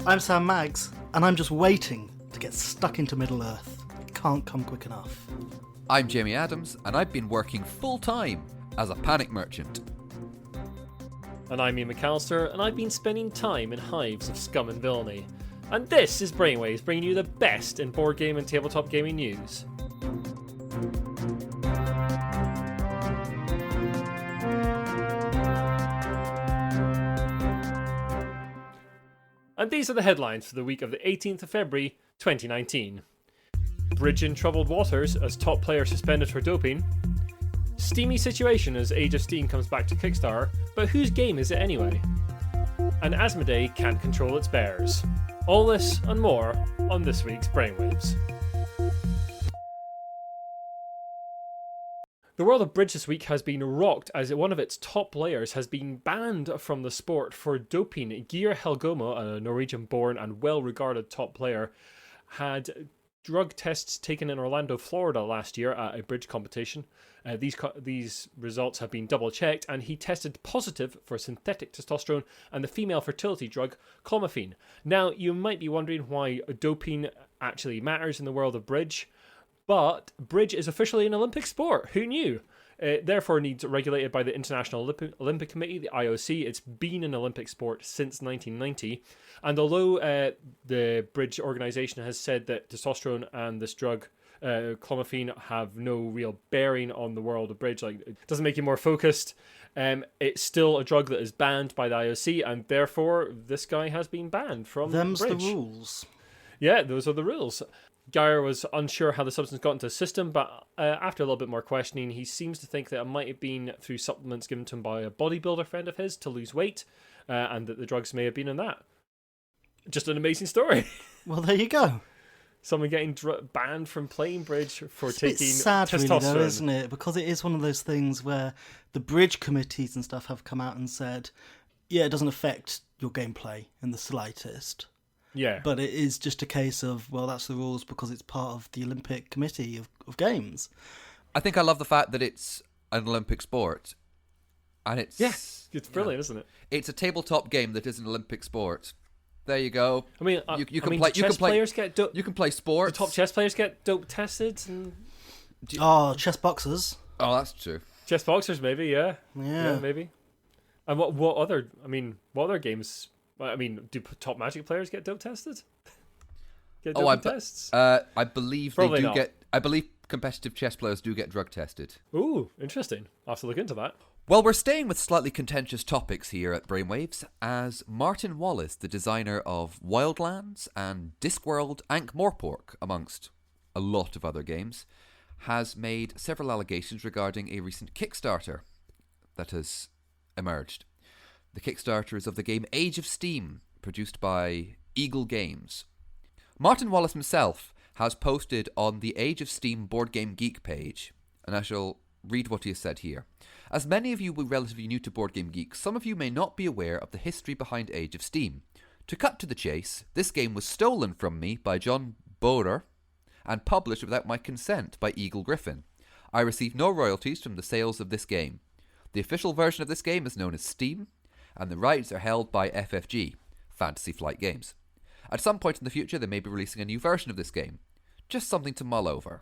I'm Sam Maggs, and I'm just waiting to get stuck into Middle-earth. Can't come quick enough. I'm Jamie Adams, and I've been working full-time as a panic merchant. And I'm Ian McAllister, and I've been spending time in hives of scum and villainy. And this is Brainwaves, bringing you the best in board game and tabletop gaming news. And these are the headlines for the week of the 18th of February, 2019. Bridge in troubled waters as top player suspended for doping. Steamy situation as Age of Steam comes back to Kickstarter, but whose game is it anyway? And Asmodee can't control its bears. All this and more on this week's Brainwaves. The world of Bridge this week has been rocked as one of its top players has been banned from the sport for doping. Geir Helgomo, a Norwegian-born and well-regarded top player, had drug tests taken in Orlando, Florida last year at a bridge competition. These results have been double-checked, and he tested positive for synthetic testosterone and the female fertility drug clomiphene. Now, you might be wondering why doping actually matters in the world of bridge, but bridge is officially an Olympic sport. Who knew? It therefore needs regulated by the International Olympic Committee, the IOC. It's been an Olympic sport since 1990. And although the bridge organisation has said that testosterone and this drug, clomiphene, have no real bearing on the world of bridge, like it doesn't make you more focused, it's still a drug that is banned by the IOC, and therefore this guy has been banned from Them's bridge. the rules. Yeah, those are the rules. Geir was unsure how the substance got into his system, but after a little bit more questioning, he seems to think that it might have been through supplements given to him by a bodybuilder friend of his to lose weight, and that the drugs may have been in that. Just an amazing story. Well, there you go. Someone getting banned from playing bridge for taking It's sad, testosterone. really, though, isn't it? Because it is one of those things where the bridge committees and stuff have come out and said, yeah, it doesn't affect your gameplay in the slightest. Yeah. But it is just a case of, well, that's the rules because it's part of the Olympic Committee of Games. I think I love the fact that it's an Olympic sport. And it's... Yes, it's brilliant, isn't it? It's a tabletop game that is an Olympic sport. There you go. I mean, you can play. Players get you can play sports. The top chess players get dope tested. And... Chess boxers. Oh, that's true. Chess boxers, maybe, yeah. Yeah, maybe. And what other games... I mean, do top Magic players get dope tested? Get dope tests? I believe Probably they do not. get. I believe competitive chess players do get drug tested. Ooh, interesting. I'll have to look into that. Well, we're staying with slightly contentious topics here at Brainwaves, as Martin Wallace, the designer of Wildlands and Discworld Ankh-Morpork, amongst a lot of other games, has made several allegations regarding a recent Kickstarter that has emerged. The Kickstarter is of the game Age of Steam, produced by Eagle Games. Martin Wallace himself has posted on the Age of Steam Board Game Geek page, and I shall read what he has said here. As many of you will be relatively new to Board Game Geek, some of you may not be aware of the history behind Age of Steam. To cut to the chase, this game was stolen from me by John Borer and published without my consent by Eagle Gryphon. I received no royalties from the sales of this game. The official version of this game is known as Steam, and the rights are held by FFG, Fantasy Flight Games. At some point in the future, they may be releasing a new version of this game. Just something to mull over.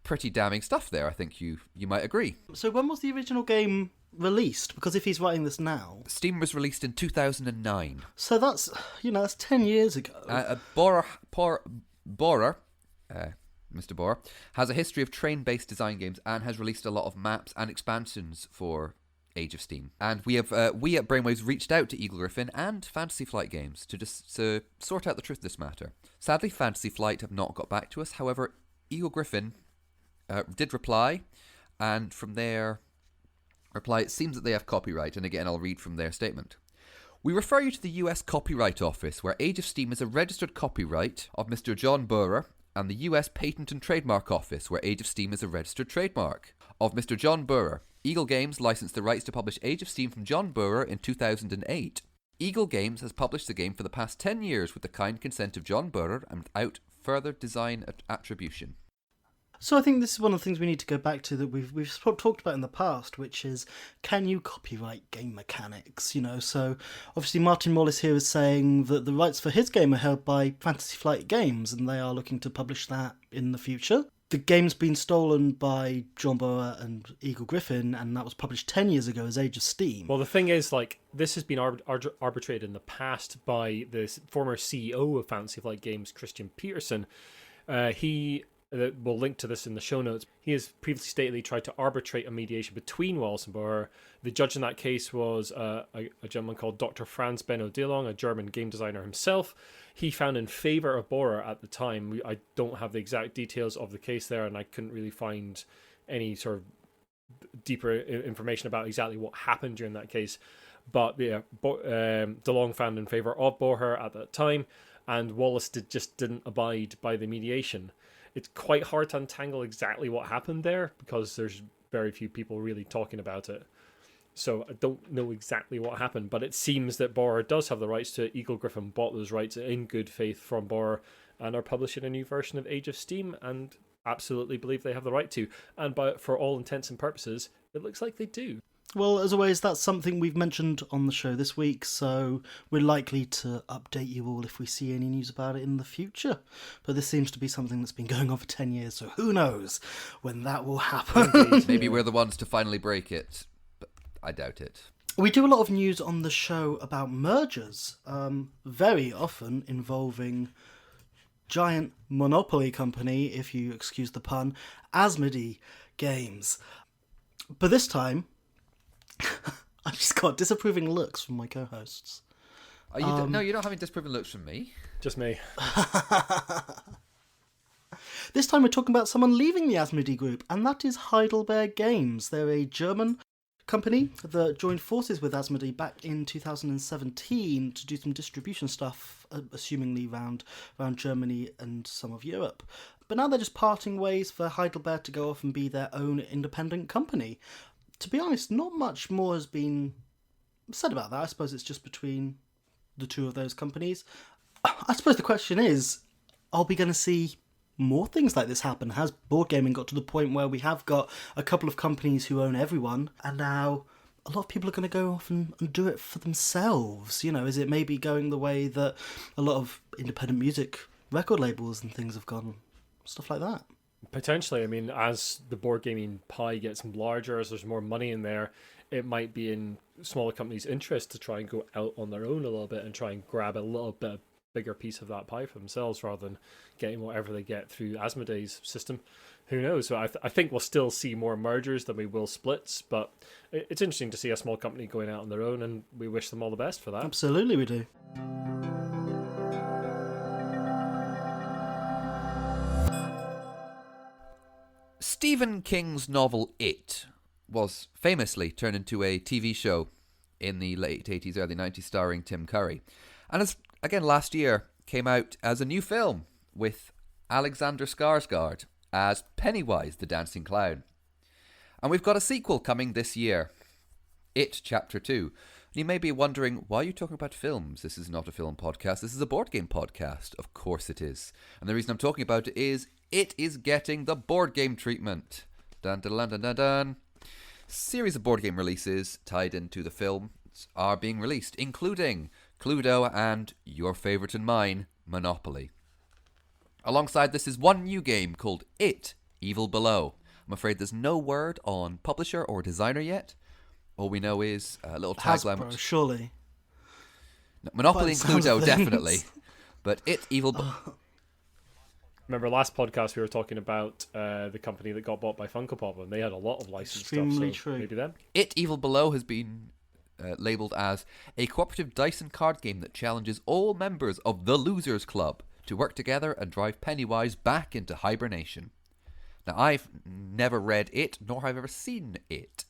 Pretty damning stuff there, I think you might agree. So when was the original game released? Because if he's writing this now... Steam was released in 2009. So that's 10 years ago. Mr. Borer, has a history of train-based design games and has released a lot of maps and expansions for Age of Steam. And we at Brainwaves reached out to Eagle Gryphon and Fantasy Flight Games to sort out the truth of this matter. Sadly, Fantasy Flight have not got back to us. However, Eagle Gryphon did reply, and from their reply, it seems that they have copyright. And again, I'll read from their statement. We refer you to the US Copyright Office, where Age of Steam is a registered copyright of Mr. John Borer, and the US Patent and Trademark Office, where Age of Steam is a registered trademark of Mr. John Borer. Eagle Games licensed the rights to publish Age of Steam from John Borer in 2008. Eagle Games has published the game for the past 10 years with the kind consent of John Borer and without further design attribution. So I think this is one of the things we need to go back to that we've talked about in the past, which is, can you copyright game mechanics? So obviously Martin Wallace here is saying that the rights for his game are held by Fantasy Flight Games, and they are looking to publish that in the future. The game's been stolen by John Boer and Eagle Gryphon, and that was published 10 years ago as Age of Steam. Well, the thing is, this has been arbitrated in the past by the former CEO of Fantasy Flight Games, Christian Peterson. We'll link to this in the show notes. He has previously stated he tried to arbitrate a mediation between Wallace and Boer. The judge in that case was a gentleman called Dr. Franz Benno Delong, a German game designer himself. He found in favour of Boer at the time. I don't have the exact details of the case there, and I couldn't really find any sort of deeper information about exactly what happened during that case. But yeah, Delong found in favour of Boer at that time, and Wallace just didn't abide by the mediation. It's quite hard to untangle exactly what happened there because there's very few people really talking about it. So I don't know exactly what happened, but it seems that Boer does have the rights to it. Eagle Gryphon bought those rights in good faith from Boer and are publishing a new version of Age of Steam and absolutely believe they have the right to. And for all intents and purposes, it looks like they do. Well, as always, that's something we've mentioned on the show this week, so we're likely to update you all if we see any news about it in the future. But this seems to be something that's been going on for 10 years, so who knows when that will happen. Maybe we're the ones to finally break it, but I doubt it. We do a lot of news on the show about mergers, very often involving giant monopoly company, if you excuse the pun, Asmodee Games. But this time, I just got disapproving looks from my co-hosts. No, you're not having disapproving looks from me. Just me. This time we're talking about someone leaving the Asmodee Group, and that is Heidelbar Games. They're a German company that joined forces with Asmodee back in 2017 to do some distribution stuff, assumingly around Germany and some of Europe. But now they're just parting ways for Heidelbar to go off and be their own independent company. To be honest, not much more has been said about that. I suppose it's just between the two of those companies. I suppose the question is, are we going to see more things like this happen? Has board gaming got to the point where we have got a couple of companies who own everyone, and now a lot of people are going to go off and do it for themselves? Is it maybe going the way that a lot of independent music record labels and things have gone? Stuff like that. Potentially. I mean, as the board gaming pie gets larger, as there's more money in there, it might be in smaller companies' interest to try and go out on their own a little bit and try and grab a little bit bigger piece of that pie for themselves rather than getting whatever they get through Asmodee's system. Who knows? So I think we'll still see more mergers than we will splits, but it's interesting to see a small company going out on their own, and we wish them all the best for that. Absolutely we do. Stephen King's novel It was famously turned into a TV show in the late 80s, early 90s, starring Tim Curry. And as again last year, came out as a new film with Alexander Skarsgård as Pennywise the Dancing Clown. And we've got a sequel coming this year, It Chapter 2. And you may be wondering, why are you talking about films? This is not a film podcast, this is a board game podcast. Of course it is. And the reason I'm talking about it is getting the board game treatment. Dun dun dun dun dun dun. Series of board game releases tied into the films are being released, including Cluedo and your favourite and mine, Monopoly. Alongside this is one new game called It, Evil Below. I'm afraid there's no word on publisher or designer yet. All we know is a little tagline. Hasbro, surely. No, Monopoly and Cluedo, definitely. But It, Evil Below. Remember last podcast we were talking about the company that got bought by Funko Pop, and they had a lot of licensed Extremely stuff, so true. maybe them. It, Evil Below has been labelled as a cooperative dice and card game that challenges all members of the Losers Club to work together and drive Pennywise back into hibernation. Now, I've never read It, nor have I ever seen It.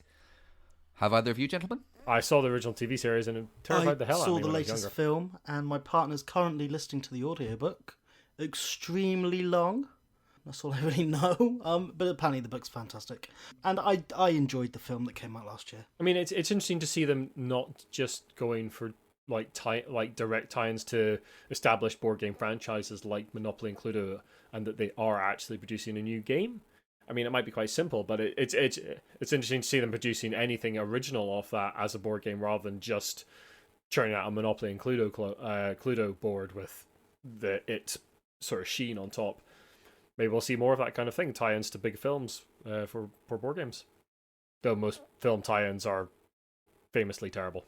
Have either of you, gentlemen? I saw the original TV series and it terrified the hell out of me I saw the when I was latest younger. film, and my partner's currently listening to the audiobook. Extremely long. That's all I really know. But apparently the book's fantastic. And I enjoyed the film that came out last year. I mean, it's interesting to see them not just going for like direct tie-ins to established board game franchises like Monopoly and Cluedo, and that they are actually producing a new game. I mean, it might be quite simple, but it's interesting to see them producing anything original off that as a board game rather than just churning out a Monopoly and Cluedo board with it sort of sheen on top. Maybe we'll see more of that kind of thing, tie-ins to big films for board games. Though most film tie-ins are famously terrible.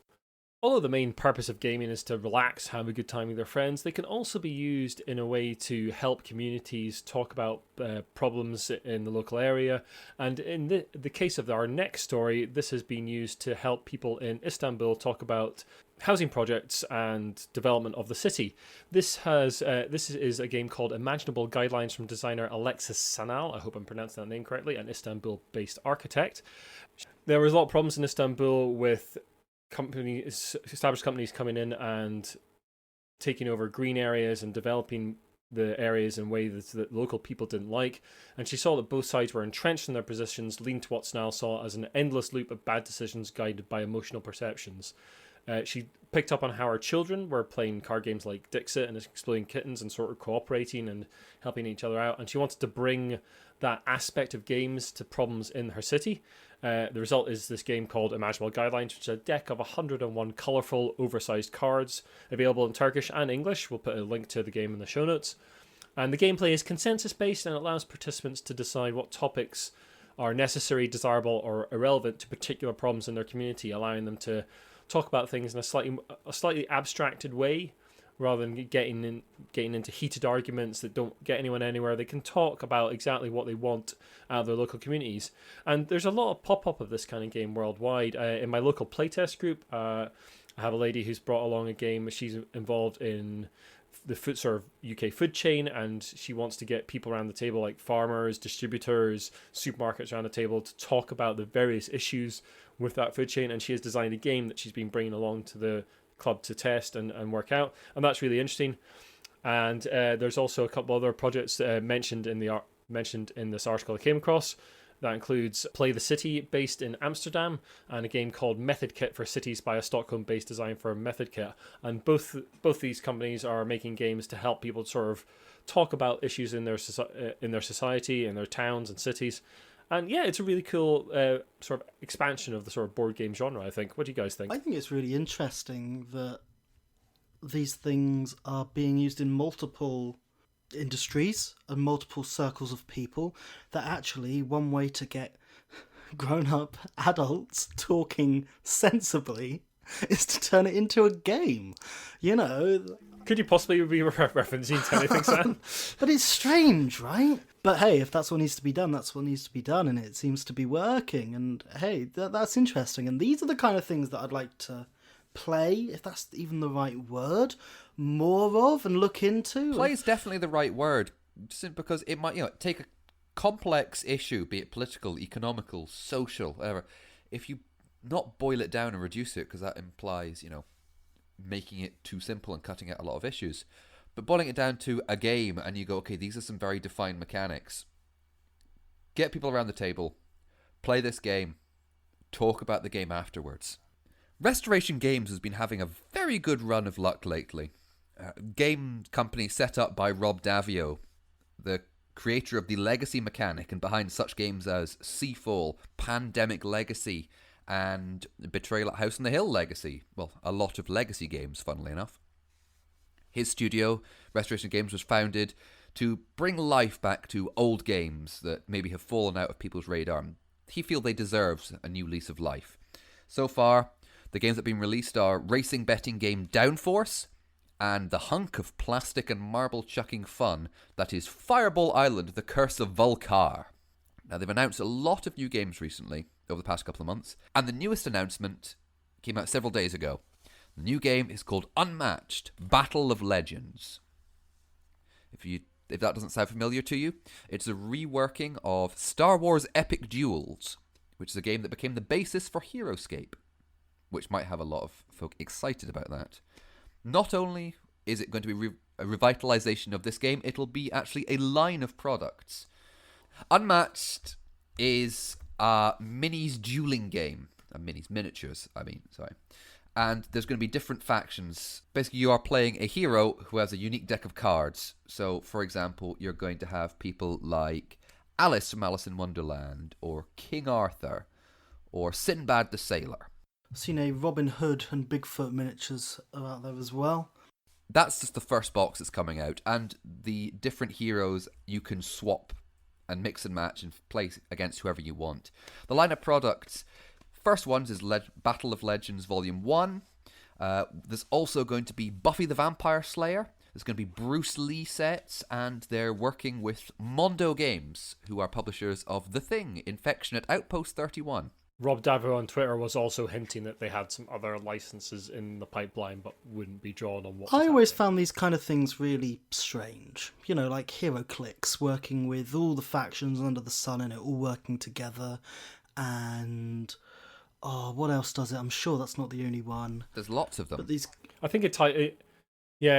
Although the main purpose of gaming is to relax, have a good time with their friends, they can also be used in a way to help communities talk about problems in the local area. And in the case of our next story, this has been used to help people in Istanbul talk about housing projects and development of the city. This is a game called Imaginable Guidelines from designer Alexis Sanal. I hope I'm pronouncing that name correctly, an Istanbul-based architect. There was a lot of problems in Istanbul with established companies coming in and taking over green areas and developing the areas in ways that local people didn't like. And she saw that both sides were entrenched in their positions, leading to what Snell saw as an endless loop of bad decisions guided by emotional perceptions. She picked up on how her children were playing card games like Dixit and Exploding Kittens and sort of cooperating and helping each other out. And she wanted to bring that aspect of games to problems in her city. The result is this game called Imaginable Guidelines, which is a deck of 101 colourful, oversized cards, available in Turkish and English. We'll put a link to the game in the show notes. And the gameplay is consensus-based and allows participants to decide what topics are necessary, desirable, or irrelevant to particular problems in their community, allowing them to talk about things in a slightly abstracted way, rather than getting into heated arguments that don't get anyone anywhere. They can talk about exactly what they want out of their local communities. And there's a lot of pop-up of this kind of game worldwide. In my local playtest group, I have a lady who's brought along a game. She's involved in the UK food chain, and she wants to get people around the table, like farmers, distributors, supermarkets around the table, to talk about the various issues with that food chain. And she has designed a game that she's been bringing along to the club to test and work out, and that's really interesting. And there's also a couple other projects mentioned in this article I came across. That includes Play the City, based in Amsterdam, and a game called Method Kit for Cities by a Stockholm-based design firm, Method Kit. And both these companies are making games to help people sort of talk about issues in their society, in their towns and cities. And yeah, it's a really cool sort of expansion of the sort of board game genre, I think. What do you guys think? I think it's really interesting that these things are being used in multiple industries and multiple circles of people. That actually one way to get grown-up adults talking sensibly is to turn it into a game. You know... Could you possibly be referencing to anything, Sam? But it's strange, right? But hey, if that's what needs to be done, that's what needs to be done, and it seems to be working. And hey, that's interesting. And these are the kind of things that I'd like to play, if that's even the right word, more of and look into. Play is definitely the right word, because it might, take a complex issue, be it political, economical, social, whatever. If you not boil it down and reduce it, because that implies, making it too simple and cutting out a lot of issues. But boiling it down to a game, and you go, okay, these are some very defined mechanics. Get people around the table, play this game, talk about the game afterwards. Restoration Games has been having a very good run of luck lately. Game company set up by Rob Davio, the creator of the Legacy mechanic and behind such games as Seafall, Pandemic Legacy, and Betrayal at House on the Hill Legacy. Well, a lot of Legacy games, funnily enough. His studio, Restoration Games, was founded to bring life back to old games that maybe have fallen out of people's radar. He feels they deserve a new lease of life. So far, the games that have been released are racing betting game Downforce and the hunk of plastic and marble chucking fun that is Fireball Island, The Curse of Volcar. Now, they've announced a lot of new games recently, over the past couple of months, and the newest announcement came out several days ago. The new game is called Unmatched, Battle of Legends. If that doesn't sound familiar to you, it's a reworking of Star Wars Epic Duels, which is a game that became the basis for HeroScape, which might have a lot of folk excited about that. Not only is it going to be a revitalization of this game, it'll be actually a line of products. Unmatched is a minis dueling game. Miniatures, sorry. And there's going to be different factions. Basically, you are playing a hero who has a unique deck of cards. So, for example, you're going to have people like Alice from Alice in Wonderland, or King Arthur, or Sinbad the Sailor. I've seen a Robin Hood and Bigfoot miniatures out there as well. That's just the first box that's coming out, and the different heroes you can swap and mix and match and play against whoever you want. The line of products, first ones is Battle of Legends Volume 1. There's also going to be Buffy the Vampire Slayer. There's going to be Bruce Lee sets, and they're working with Mondo Games, who are publishers of The Thing, Infection at Outpost 31. Rob Davo on Twitter was also hinting that they had some other licenses in the pipeline, but wouldn't be drawn on what. I always found these kind of things really strange. You know, like HeroClix working with all the factions under the sun and it all working together. And what else does it? I'm sure that's not the only one. There's lots of them. But these, I think it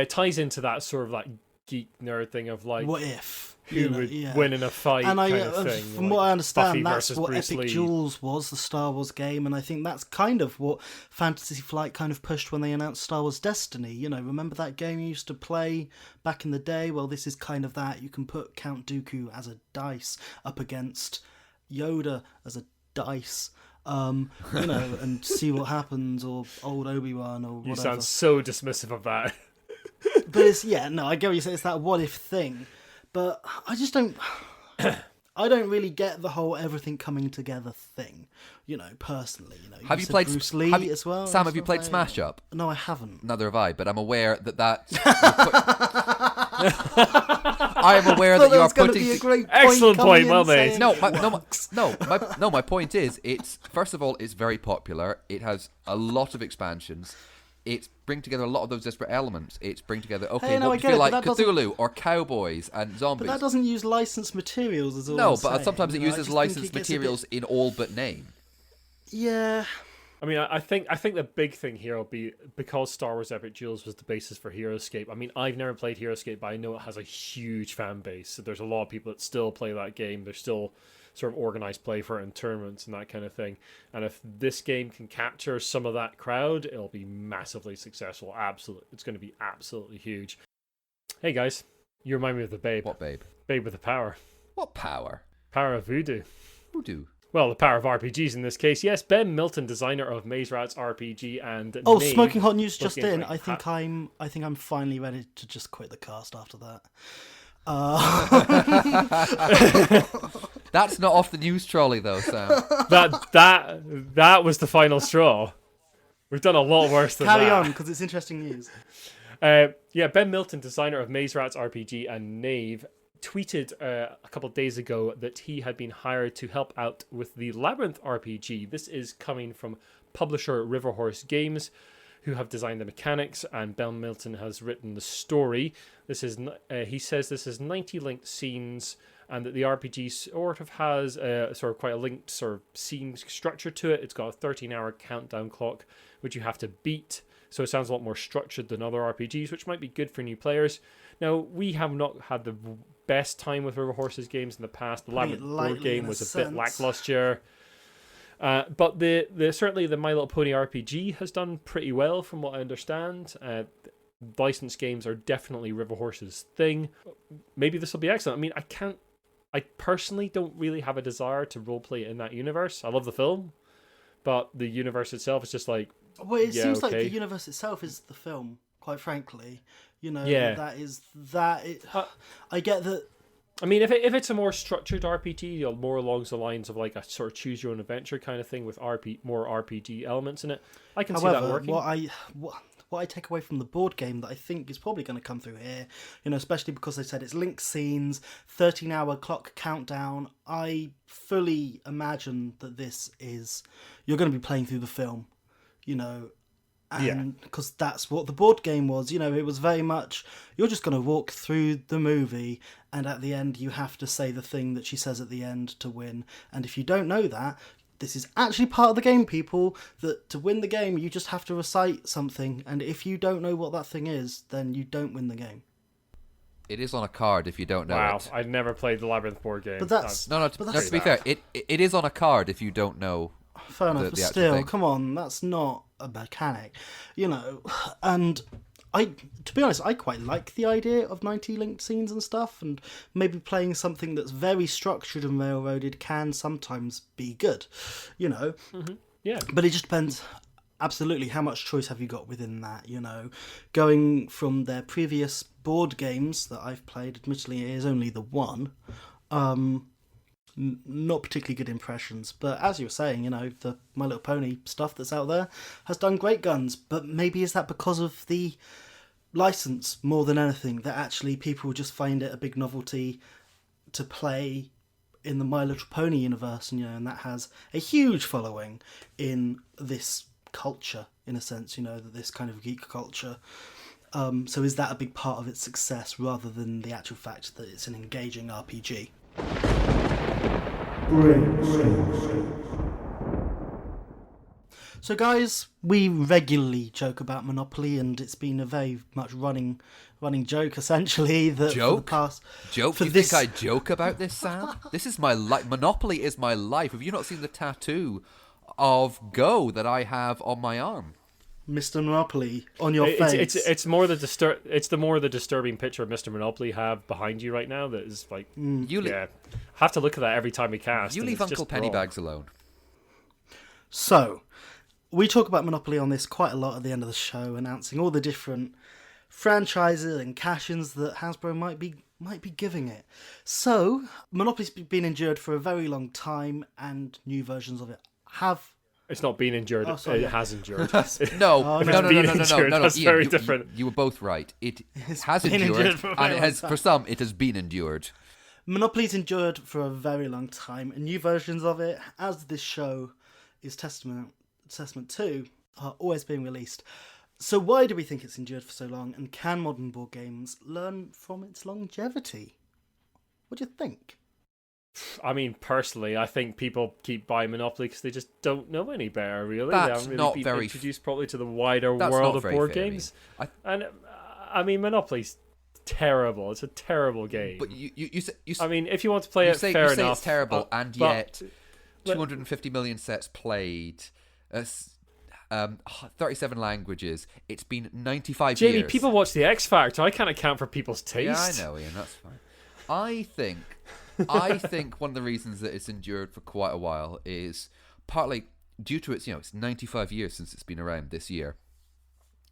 ties into that sort of like geek nerd thing of like, what if who would win in a fight, and kind of thing. From like what I understand, Buffy that's versus what Bruce Epic Lee. Duels was, the Star Wars game, and I think that's kind of what Fantasy Flight kind of pushed when they announced Star Wars Destiny. You know, remember that game you used to play back in the day? Well, this is kind of that. You can put Count Dooku as a dice up against Yoda as a dice. You know, and see what happens, or old Obi-Wan, or whatever. You sound so dismissive of that. But it's, I get what you say, it's that what if thing. But I just don't... I don't really get the whole everything coming together thing, you know, personally. You know, Have you played Bruce Lee as well? Sam, have you played Smash Up? No, I haven't. Neither have I, but I'm aware that I am aware that you are putting... Excellent point, well made. My point is, it's first of all, it's very popular. It has a lot of expansions. It's bring together a lot of those disparate elements. It's bring together, what do you feel like Cthulhu or cowboys and zombies. But that doesn't use licensed materials as all. No, I'm but saying, sometimes it you know, uses licensed materials in all but name. Yeah. I mean, I think the big thing here will be, because Star Wars Epic Duels was the basis for HeroScape. I mean, I've never played HeroScape, but I know it has a huge fan base. So there's a lot of people that still play that game. There's still sort of organized play for it in tournaments and that kind of thing. And if this game can capture some of that crowd, it'll be massively successful. Absolutely, it's going to be absolutely huge. Hey guys, you remind me of the Babe. What Babe? Babe with the power. What power? Power of voodoo. Voodoo. Well, the power of RPGs in this case. Yes, Ben Milton, designer of Maze Rats RPG and Name, smoking hot news just in. like, I think I'm finally ready to just quit the cast after that. That's not off the news trolley though, Sam. That was the final straw. We've done a lot worse than Carry that. on, because it's interesting news. Ben Milton, designer of Maze Rats RPG and Knave, tweeted a couple of days ago that he had been hired to help out with the Labyrinth RPG. This is coming from publisher Riverhorse Games, who have designed the mechanics, and Ben Milton has written the story. This is he says this is 90 linked scenes, and that the RPG sort of has sort of quite a linked sort of scene structure to it. It's got a 13-hour countdown clock, which you have to beat. So it sounds a lot more structured than other RPGs, which might be good for new players. Now, we have not had the best time with Riverhorse's games in the past. The Labyrinth board game was a bit lackluster. But certainly the My Little Pony RPG has done pretty well from what I understand. Licensed games are definitely Riverhorse's thing. Maybe this will be excellent. I mean, I personally don't really have a desire to roleplay in that universe. I love the film, but the universe itself is just like... Well, it seems like the universe itself is the film, quite frankly. You know, I get that... I mean, if it's a more structured RPG, more along the lines of like a sort of choose your own adventure kind of thing with more RPG elements in it, I can see that working. What I take away from the board game that I think is probably going to come through here, you know, especially because they said it's linked scenes, 13-hour clock countdown, I fully imagine that you're going to be playing through the film, you know, and because that's what the board game was, you know, it was very much, you're just going to walk through the movie, and at the end you have to say the thing that she says at the end to win, and if you don't know that, this is actually part of the game, people, that to win the game, you just have to recite something. And if you don't know what that thing is, then you don't win the game. It is on a card if you don't know it. Wow, I'd never played the Labyrinth board game. But that's... To be fair, it is on a card if you don't know. Fair enough, but still, come on, that's not a mechanic. You know, and To be honest, I quite like the idea of 90 linked scenes and stuff, and maybe playing something that's very structured and railroaded can sometimes be good, you know. Yeah. But it just depends. Absolutely, how much choice have you got within that? You know, going from their previous board games that I've played, admittedly, it is only the one. Not particularly good impressions, but as you were saying, you know, the My Little Pony stuff that's out there has done great guns. But maybe is that because of the license more than anything, that actually people just find it a big novelty to play in the My Little Pony universe, and you know, and that has a huge following in this culture, in a sense, you know, that this kind of geek culture. So is that a big part of its success rather than the actual fact that it's an engaging RPG? So guys, we regularly joke about Monopoly, and it's been a very much running joke, essentially, that for the past... Joke? Do you think I joke about this, Sam? This is my life. Monopoly is my life. Have you not seen the tattoo of Go that I have on my arm? Mr. Monopoly on your face. It's more the disturbing picture of Mr. Monopoly you have behind you right now. That is like, have to look at that every time we cast. You leave Uncle Pennybags alone. So, we talk about Monopoly on this quite a lot at the end of the show, announcing all the different franchises and cash-ins that Hasbro might be giving it. So, Monopoly's been endured for a very long time, and new versions of it have... It's not been endured. It has endured. No. That's very different. You were both right. It has endured, and it has, for some, it has been endured. Monopoly's endured for a very long time, and new versions of it, as this show is testament to, are always being released. So why do we think it's endured for so long, and can modern board games learn from its longevity? What do you think? I mean, personally, I think people keep buying Monopoly because they just don't know any better, really. That's they haven't really not been very introduced properly to the wider world of board games. And, I mean, Monopoly's terrible. It's a terrible game. But you I mean, if you want to play it, fair enough. You say it's terrible, and yet 250 million sets played, 37 languages. It's been 95 years. Jamie, people watch The X Factor. I can't account for people's taste. Yeah, I know, Ian. That's fine. I think one of the reasons that it's endured for quite a while is partly due to its, it's 95 years since it's been around this year.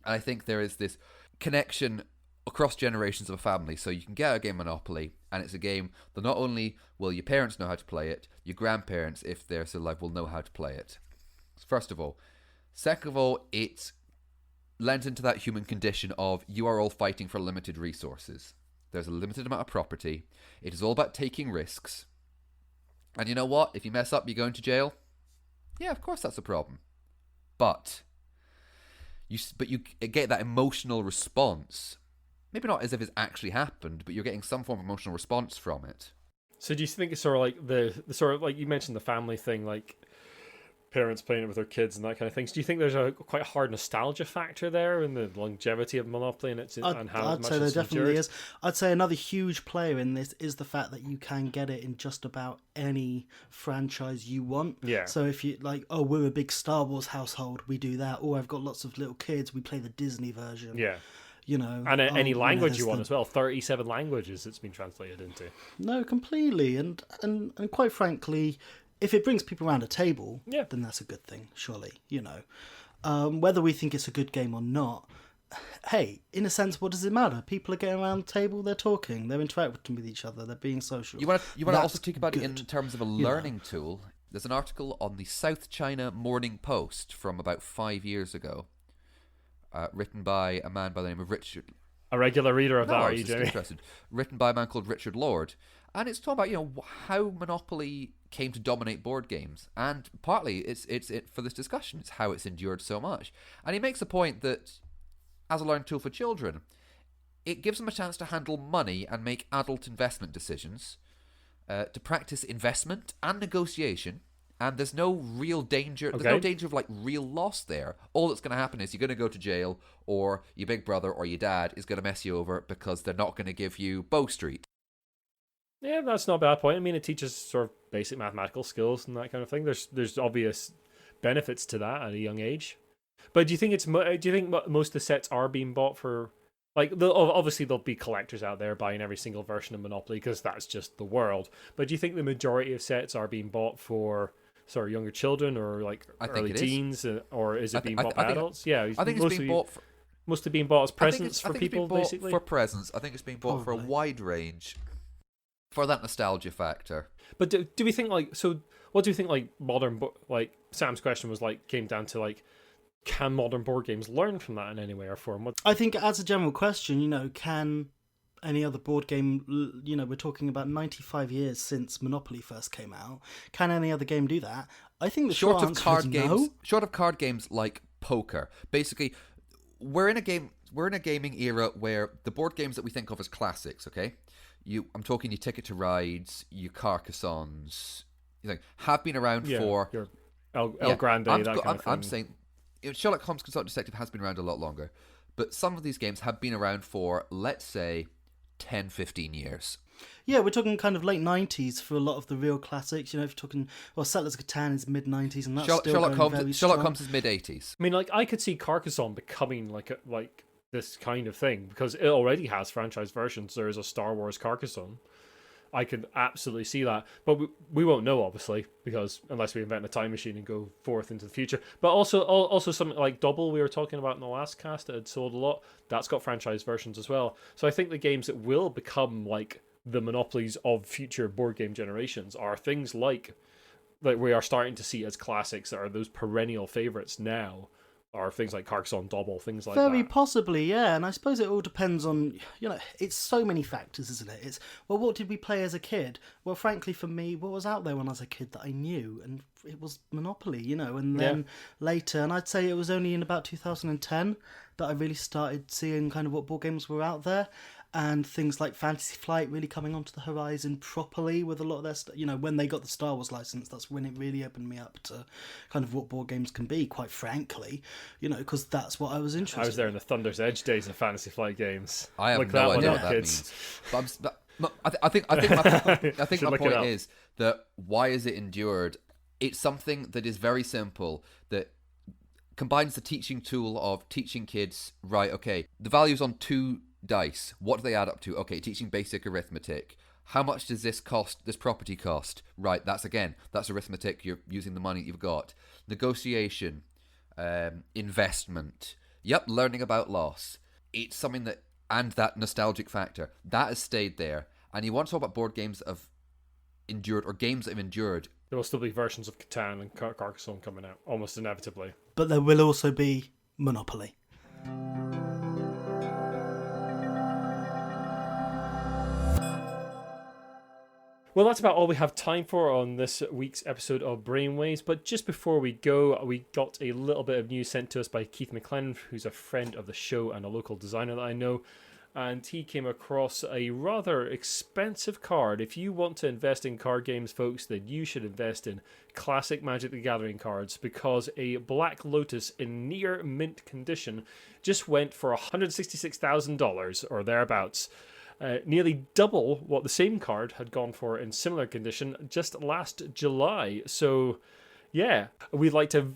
And I think there is this connection across generations of a family. So you can get a game Monopoly, and it's a game that not only will your parents know how to play it, your grandparents, if they're still alive, will know how to play it. First of all. Second of all, it lends into that human condition of you are all fighting for limited resources. There's a limited amount of property. It is all about taking risks. And you know what? If you mess up, you're going to jail. Yeah, of course that's a problem. But you get that emotional response. Maybe not as if it's actually happened, but you're getting some form of emotional response from it. So do you think it's sort of like the sort of like you mentioned the family thing, like parents playing it with their kids and that kind of things? Do you think there's a quite hard nostalgia factor there in the longevity of Monopoly and how I'd say there definitely is. I'd say another huge player in this is the fact that you can get it in just about any franchise you want. Yeah. So if you like, oh, we're a big Star Wars household, we do that. Or I've got lots of little kids, we play the Disney version. Yeah. And any language you want as well. 37 languages it's been translated into. No, completely. And quite frankly, if it brings people around a table, then that's a good thing, surely, Whether we think it's a good game or not, hey, in a sense, what does it matter? People are getting around the table, they're talking, they're interacting with each other, they're being social. You want to also talk about it in terms of a learning tool. There's an article on the South China Morning Post from about 5 years ago, written by a man by the name of Richard. A regular reader of that, are you, Jamie? Written by a man called Richard Lord. And it's talking about, how Monopoly came to dominate board games. And partly, it's for this discussion, it's how it's endured so much. And he makes a point that, as a learning tool for children, it gives them a chance to handle money and make adult investment decisions, to practice investment and negotiation. And there's no real danger. There's no danger of real loss there. All that's going to happen is you're going to go to jail, or your big brother or your dad is going to mess you over because they're not going to give you Bow Street. Yeah, that's not a bad point. I mean, it teaches sort of basic mathematical skills and that kind of thing. There's obvious benefits to that at a young age. But do you think most of the sets are being bought for? Like, obviously there'll be collectors out there buying every single version of Monopoly because that's just the world. But do you think the majority of sets are being bought for younger children or like early teens, or is it being bought by adults? Yeah, I think it's being bought. Mostly being bought as presents for people, basically. For presents, I think it's being bought for a wide range, for that nostalgia factor. But do we think what do you think modern Sam's question was came down to can modern board games learn from that in any way or form? I think as a general question, can any other board game, we're talking about 95 years since Monopoly first came out, can any other game do that? I think the short answer is no. Short of card games like poker, basically, we're in a gaming era where the board games that we think of as classics, okay? I'm talking your Ticket to Rides, your Carcassonnes, have been around for your El Grande, that kind of thing. I'm saying Sherlock Holmes Consultant Detective has been around a lot longer, but some of these games have been around for, let's say, 10, 15 years. Yeah, we're talking kind of late 90s for a lot of the real classics. If you're talking, Settlers of Catan is mid 90s, and that's Sherlock Holmes is mid 80s. I mean, I could see Carcassonne becoming like this kind of thing because it already has franchise versions. There is a Star Wars Carcassonne. I could absolutely see that, but we won't know, obviously, because unless we invent a time machine and go forth into the future. But also something like Double we were talking about in the last cast that had sold a lot, that's got franchise versions as well. So I think the games that will become like the monopolies of future board game generations are things like we are starting to see as classics that are those perennial favorites now. Or things like Carcassonne, Double, things like that. Very possibly, yeah. And I suppose it all depends on, it's so many factors, isn't it? It's, what did we play as a kid? Well, frankly, for me, what was out there when I was a kid that I knew? And it was Monopoly, and then later, and I'd say it was only in about 2010 that I really started seeing kind of what board games were out there. And things like Fantasy Flight really coming onto the horizon properly with a lot of their stuff. When they got the Star Wars license, that's when it really opened me up to kind of what board games can be, quite frankly, because that's what I was interested in. I was there in the Thunder's Edge days of Fantasy Flight games. I have no idea what that means. But I think my point is that why is it endured? It's something that is very simple, that combines the teaching tool of teaching kids, right, okay, the value's on 2 dice. What do they add up to? Okay, teaching basic arithmetic. How much does this property cost? Right, that's arithmetic. You're using the money you've got. Negotiation, investment. Yep, learning about loss. It's something and that nostalgic factor, that has stayed there. And you want to talk about board games that have endured, or games that have endured. There will still be versions of Catan and Carcassonne coming out, almost inevitably. But there will also be Monopoly. Well, that's about all we have time for on this week's episode of Brainwaves. But just before we go, we got a little bit of news sent to us by Keith McLennan, who's a friend of the show and a local designer that I know. And he came across a rather expensive card. If you want to invest in card games, folks, then you should invest in classic Magic the Gathering cards, because a Black Lotus in near mint condition just went for $166,000 or thereabouts. Nearly double what the same card had gone for in similar condition just last July. So, yeah, we'd like to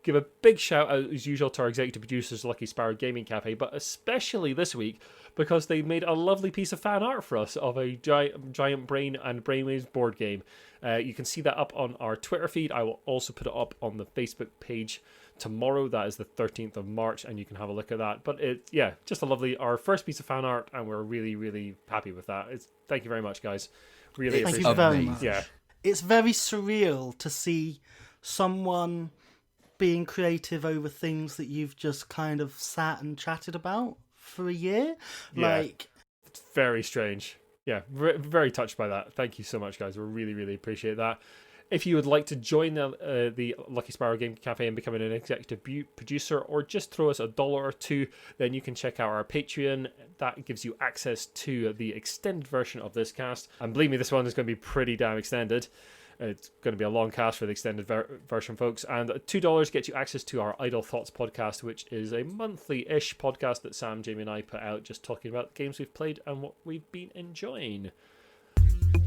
give a big shout out, as usual, to our executive producers, Lucky Sparrow Gaming Cafe, but especially this week because they made a lovely piece of fan art for us of a giant brain and brainwaves board game. You can see that up on our Twitter feed. I will also put it up on the Facebook page tomorrow. That is the 13th of March, and you can have a look at that. But just our first piece of fan art, and we're really, really happy with that. Thank you very much, guys. Really appreciate it. Thank you very much. Yeah. It's very surreal to see someone being creative over things that you've just kind of sat and chatted about for a year. Yeah. It's very strange. Yeah, very touched by that. Thank you so much, guys. We really, really appreciate that. If you would like to join the Lucky Sparrow Game Cafe and become an executive producer, or just throw us $1 or $2, then you can check out our Patreon. That gives you access to the extended version of this cast. And believe me, this one is going to be pretty damn extended. It's going to be a long cast for the extended version, folks. And $2 gets you access to our Idle Thoughts podcast, which is a monthly-ish podcast that Sam, Jamie, and I put out, just talking about games we've played and what we've been enjoying.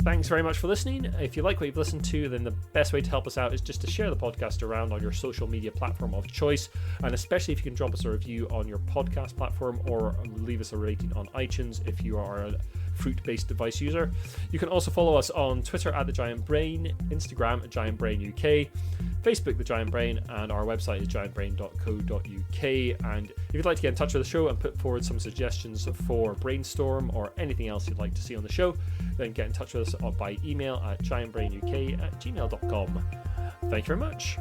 Thanks very much for listening. If you like what you've listened to, then the best way to help us out is just to share the podcast around on your social media platform of choice, and especially if you can drop us a review on your podcast platform or leave us a rating on iTunes if you are a fruit-based device user. You can also follow us on Twitter at The Giant Brain, Instagram at Giant Brain UK, Facebook The Giant Brain, and our website is giantbrain.co.uk. And if you'd like to get in touch with the show and put forward some suggestions for Brainstorm or anything else you'd like to see on the show, then get in touch with us by email at giantbrainuk@gmail.com. Thank you very much.